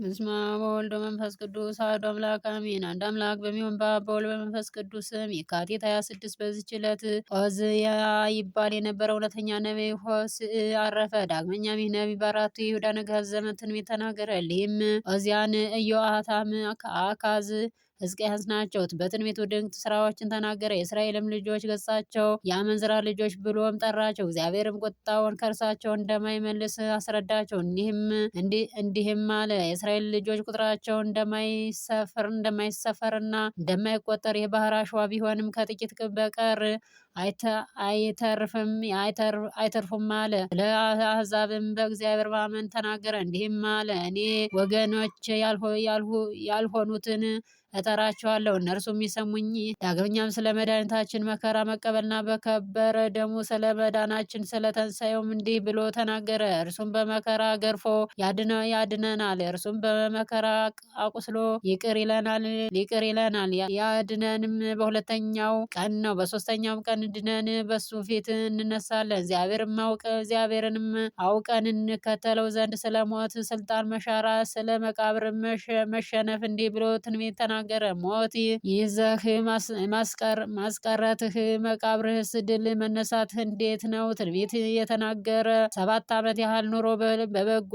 በስመ አብ ወወልድ ወመንፈስ ቅዱስ አሐዱ አምላክ አሜን። አንድ አምላክ በሚሆን በአብ በወልድ በመንፈስ ቅዱስ ስም የካቲት 26 በዚች ዕለት ዖዝያ ይባል የነበረ እውነተኛ ነቢይ ሆሴዕ አረፈ። ዳግመኛም ይህ ነቢይ በአራቱ የይሁዳ ነገሥታት ዘመን ትንቢት ተናገረ። እሊህም ዖዝያን፣ ኢዮአታም፣ አካዝ፣ ሕዝቅያስ ናቸው። በትንቢቱ ድንቅ ስራዎችን ተናገረ። የእስራኤልም ልጆች ገጻቸው የአመንዝራ ልጆች ብሎም ጠራቸው። እግዚአብሔርም ቁጣውን ከእርሳቸው እንደማይመልስ አስረዳቸው። እንዲህም አለ። የእስራኤል ልጆች ቁጥራቸው እንደማይሰፈርና እንደማይቆጠር የባህር አሸዋ ቢሆንም ከጥቂት በቀር አይተርፉም አለ። ስለ አሕዛብም በእግዚአብሔር ማመን ተናገረ። እንዲህም አለ። እኔ ወገኖች ያልሆኑትን እጠራቸዋለሁ፣ እነርሱም ይሰሙኝ። ዳግመኛም ስለ መድኃኒታችን መከራ መቀበልና በከበረ ደሙ ስለ መዳናችን ስለ ትንሣኤውም እንዲህ ብሎ ተናገረ። እርሱም በመከራ ገርፎ ያድነናል። እርሱም በመከራ አቁስሎ ይቅር ይለናል። ያድነንም በሁለተኛው ቀን ነው። በሦስተኛውም ቀን ድነን በሱ ፊት እንነሳለን። እግዚአብሔርንም አውቀን እንከተለው ዘንድ ስለ ሞት ስልጣን መሻራ ስለ መቃብር መሸነፍ እንዲህ ብሎ ትንቢት ተናገረ። ሞት ይዘህ ማስቀረትህ፣ መቃብርህስ ድል መነሳትህ እንዴት ነው? ትንቢት የተናገረ 7 ዓመት ያህል ኑሮ በበጎ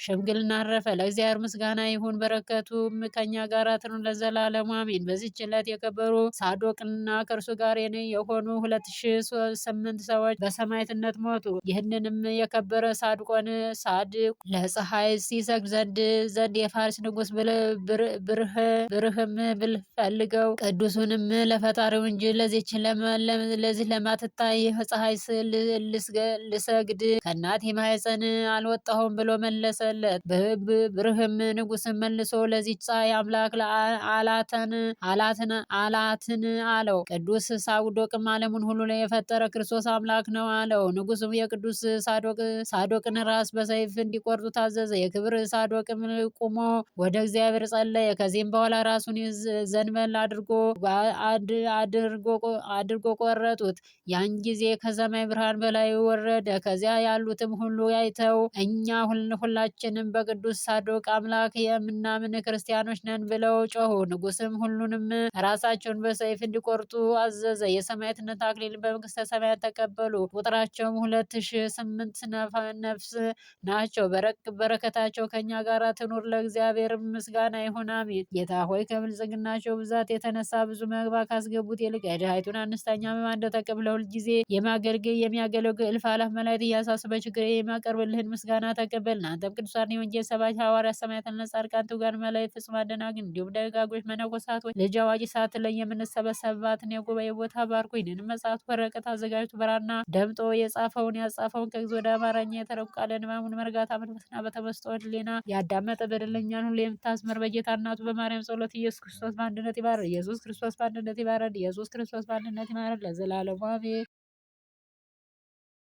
ሽምግልና አረፈ። ለእግዚአብሔር ምስጋና ይሁን፣ በረከቱም ከኛ ጋር ትኑር ለዘላለሙ አሜን። በዚህች ዕለት የከበሩ ሳዶቅና ከእርሱ ጋር የሆኑ 2008 ሰዎች በሰማዕትነት ሞቱ። ይህንንም የከበረ ሳድቅ ለፀሐይ ሲሰግድ ዘንድ የፋርስ ንጉሥ ብርህም ፈልገው ቅዱሱንም ለፈጣሪው እንጂ ለዚህ ለማትታይ ፀሐይ ልሰግድ ከእናቴ ማኅፀን አልወጣሁም ብሎ መለሰለት። ብርህም ንጉሥም መልሶ ለዚች ፀሐይ አምላክ አላትን አለው። ቅዱስ ሳዶቅም ዓለሙን ሁሉ የፈጠረ ክርስቶስ አምላክ ነው አለው። ንጉሥም የቅዱስ ሳዶቅን ራስ በሰይፍ እንዲቆርጡ ታዘዘ። የክብር ሳዶቅም ቁሞ ወደ እግዚአብሔር ጸለየ። ከዚህም በኋላ ራሱን ዘንበል አድርጎ ቆረጡት። ያን ጊዜ ከሰማይ ብርሃን በላይ ወረደ። ከዚያ ያሉትም ሁሉ አይተው እኛ ሁላችንም በቅዱስ ሳዶቅ አምላክ የምናምን ክርስቲያኖች ነን ብለው ጮሁ። ንጉሥም ሁሉንም ራሳቸውን በሰይፍ እንዲቆርጡ አዘዘ። የሰማዕትነት አክሊልን በመንግሥተ ሰማያት ተቀበሉ። ቁጥራቸውም 2008 ነፍስ ናቸው። በረከታቸው ከኛ ጋር ትኑር፣ ለእግዚአብሔር ምስጋና ይሁን አሜን። ጌታ ሆይ ከብልጽግናቸው ብዛት የተነሳ ብዙ መባ ካስገቡት ይልቅ የድሃይቱን አነስተኛ መባ እንደተቀበለ ሁልጊዜ የሚያገለግል እልፍ አእላፍ መላእክት እያሳሰበ ችግር የሚያቀርብልህን ምስጋና ተቀበልን። አንተም ቅዱሳን የወንጌል ሰባኪ ሐዋርያት፣ ሰማዕታትና ጻድቃን፣ ትጉሃን መላእክት፣ ፍጹማን ደናግል እንዲሁም ደጋጎች መነኮሳት ልጅ አዋቂ ሳትለይ የምንሰበሰብባትን የጉባኤ ቦታ ባርኩ። ይህንን መጽሐፍ ወረቀት አዘጋጅቶ ብራና ደምጦ ያጻፈውን ከግዕዝ ወደ አማርኛ የተረጎመ ቃለ ንባቡን መርጋታ መንፈስና በተመስጦ ሕሊና ያዳመጠ በደለኛን ሁሉ የምታስምር በጌታ እናቱ በማርያም ጸሎት ኢየሱስ ክርስቶስ በአንድነት ይማረን። ኢየሱስ ክርስቶስ በአንድነት ይማረን። ኢየሱስ ክርስቶስ በአንድነት ይማረን ለዘላለሙ አሜን።